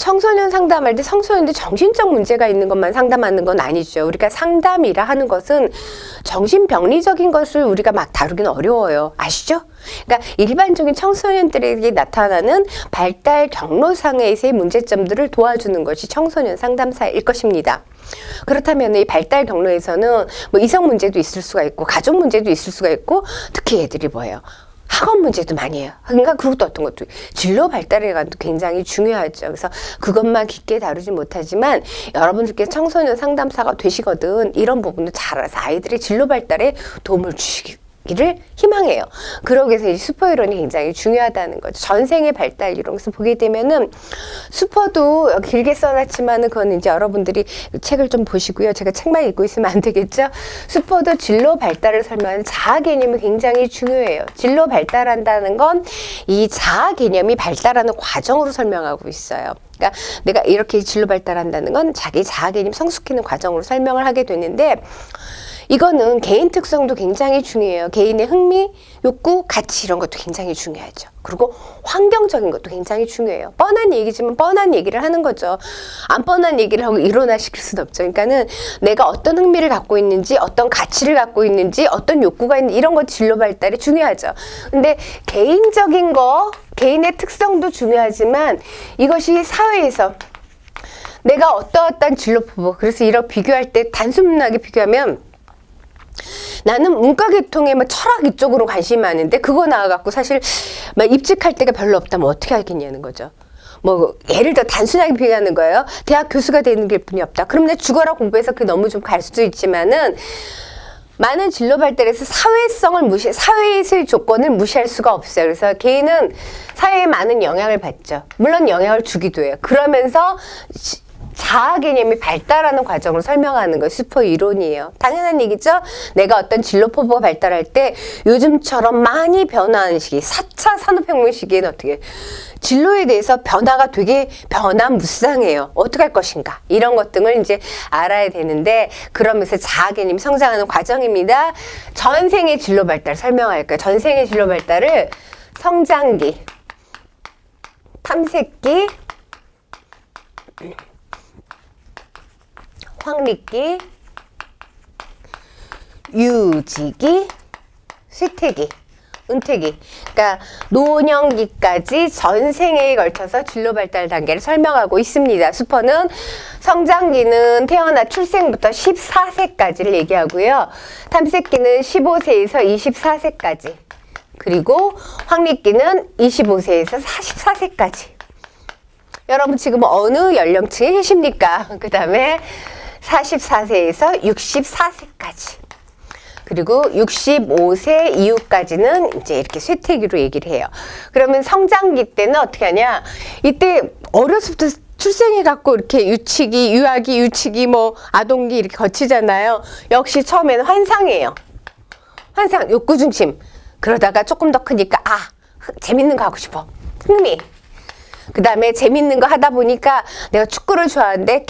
청소년 상담할 때 청소년들 정신적 문제가 있는 것만 상담하는 건 아니죠. 우리가 상담이라 하는 것은 정신병리적인 것을 우리가 막 다루기는 어려워요. 아시죠? 그러니까 일반적인 청소년들에게 나타나는 발달 경로상에서의 문제점들을 도와주는 것이 청소년 상담사일 것입니다. 그렇다면 이 발달 경로에서는 뭐 이성 문제도 있을 수가 있고 가족 문제도 있을 수가 있고 특히 애들이 뭐예요? 학업 문제도 많이 해요. 그러니까 그리고 또 어떤 것도 진로 발달에 관도 굉장히 중요하죠. 그래서 그것만 깊게 다루지 못하지만 여러분들께 청소년 상담사가 되시거든 이런 부분도 잘 알아서 아이들의 진로 발달에 도움을 주시기를 희망해요. 그러기 위해서 이 슈퍼 이론이 굉장히 중요하다는 거죠. 전생의 발달 이론. 그래서 보게 되면은 슈퍼도 길게 써놨지만은 그건 이제 여러분들이 책을 좀 보시고요. 제가 책만 읽고 있으면 안 되겠죠. 슈퍼도 진로 발달을 설명하는 자아 개념이 굉장히 중요해요. 진로 발달한다는 건 이 자아 개념이 발달하는 과정으로 설명하고 있어요. 그러니까 내가 이렇게 진로 발달한다는 건 자기 자아 개념 성숙하는 과정으로 설명을 하게 되는데 이거는 개인 특성도 굉장히 중요해요. 개인의 흥미, 욕구, 가치 이런 것도 굉장히 중요하죠. 그리고 환경적인 것도 굉장히 중요해요. 뻔한 얘기지만 뻔한 얘기를 하는 거죠. 안 뻔한 얘기를 하고 일어나시킬 수는 없죠. 그러니까는 내가 어떤 흥미를 갖고 있는지, 어떤 가치를 갖고 있는지, 어떤 욕구가 있는지 이런 것 진로 발달이 중요하죠. 근데 개인적인 거, 개인의 특성도 중요하지만 이것이 사회에서 내가 어떠한 진로 포부, 그래서 이렇게 비교할 때 단순하게 비교하면 나는 문과계통에 막 철학 이쪽으로 관심이 많은데 그거 나와갖고 사실 막 입직할 데가 별로 없다면 어떻게 하겠냐는 거죠. 뭐 예를 들어 단순하게 비교하는 거예요. 대학 교수가 되는 게 뿐이 없다. 그럼 내 죽어라 공부해서 그게 너무 좀 갈 수도 있지만은 많은 진로 발달에서 사회에서의 조건을 무시할 수가 없어요. 그래서 개인은 사회에 많은 영향을 받죠. 물론 영향을 주기도 해요. 그러면서 자아 개념이 발달하는 과정을 설명하는 것이 슈퍼 이론이에요. 당연한 얘기죠. 내가 어떤 진로 포부가 발달할 때 요즘처럼 많이 변화하는 시기, 4차 산업혁명 시기에는 어떻게 진로에 대해서 변화가 되게 변화무쌍해요. 어떻게 할 것인가 이런 것 등을 이제 알아야 되는데 그러면서 자아 개념이 성장하는 과정입니다. 전생의 진로 발달 설명할 거예요. 전생의 진로 발달을 성장기, 탐색기, 확립기, 유지기, 쇠퇴기, 은퇴기. 그러니까 노년기까지 전생에 걸쳐서 진로 발달 단계를 설명하고 있습니다. 슈퍼는 성장기는 태어나 출생부터 14세까지를 얘기하고요. 탐색기는 15세에서 24세까지. 그리고 확립기는 25세에서 44세까지. 여러분 지금 어느 연령층에 계십니까? 그 다음에 44세에서 64세까지. 그리고 65세 이후까지는 이제 이렇게 쇠퇴기로 얘기를 해요. 그러면 성장기 때는 어떻게 하냐? 이때 어려서부터 출생해갖고 이렇게 유아기, 유치기, 뭐 아동기 이렇게 거치잖아요. 역시 처음에는 환상이에요. 환상, 욕구 중심. 그러다가 조금 더 크니까 재밌는 거 하고 싶어. 흥미. 그 다음에 재밌는 거 하다 보니까 내가 축구를 좋아하는데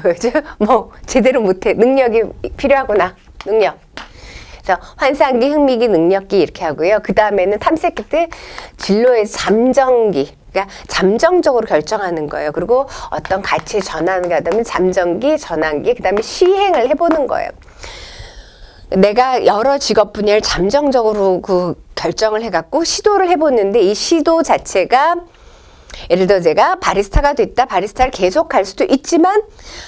뭐죠? 뭐 제대로 못해. 능력이 필요하구나. 능력. 그래서 환상기, 흥미기, 능력기 이렇게 하고요. 그 다음에는 탐색기 때 진로의 잠정기. 그러니까 잠정적으로 결정하는 거예요. 그리고 어떤 가치의 전환을 하다면 잠정기, 전환기, 그 다음에 시행을 해보는 거예요. 내가 여러 직업 분야를 잠정적으로 그 결정을 해갖고 시도를 해보는데 이 시도 자체가 예를 들어 제가 바리스타가 됐다. 바리스타를 계속 갈 수도 있지만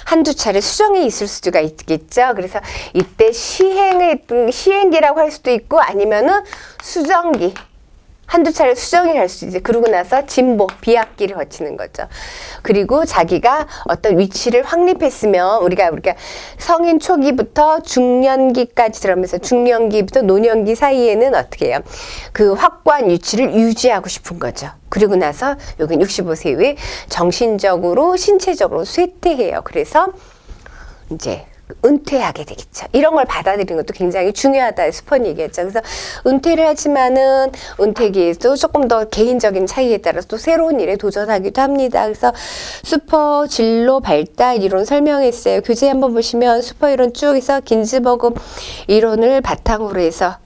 한두 차례 수정이 있을 수가 있겠죠. 그래서 이때 시행기라고 할 수도 있고 아니면은 수정기. 한두 차례 수정이 갈 수 있지. 그러고 나서 진보, 비합기를 거치는 거죠. 그리고 자기가 어떤 위치를 확립했으면 우리가 성인 초기부터 중년기까지 들어가면서 중년기부터 노년기 사이에는 어떻게 해요? 그 확고한 위치를 유지하고 싶은 거죠. 그리고 나서 여기 65세 이후에 정신적으로, 신체적으로 쇠퇴해요. 그래서 이제 은퇴하게 되겠죠. 이런 걸 받아들이는 것도 굉장히 중요하다. 슈퍼는 얘기했죠. 그래서 은퇴를 하지만은 은퇴기에도 조금 더 개인적인 차이에 따라서 또 새로운 일에 도전하기도 합니다. 그래서 슈퍼 진로 발달 이론 설명했어요. 교재 한번 보시면 슈퍼 이론 쭉 해서 긴즈버그 이론을 바탕으로 해서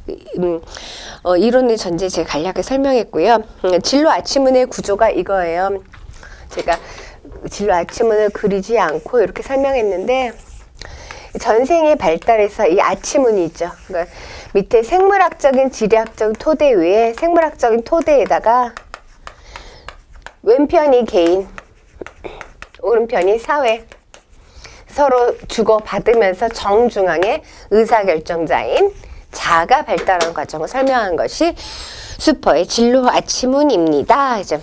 이론의 전제 제가 간략하게 설명했고요. 진로 아치문의 구조가 이거예요. 제가 진로 아치문을 그리지 않고 이렇게 설명했는데 전생의 발달에서 이 아치문이 있죠. 그러니까 밑에 생물학적인 지리학적 토대 위에 생물학적인 토대에다가 왼편이 개인, 오른편이 사회, 서로 주고받으면서 정중앙에 의사결정자인 자가 발달하는 과정을 설명한 것이 수퍼의 진로 아치문입니다. 이제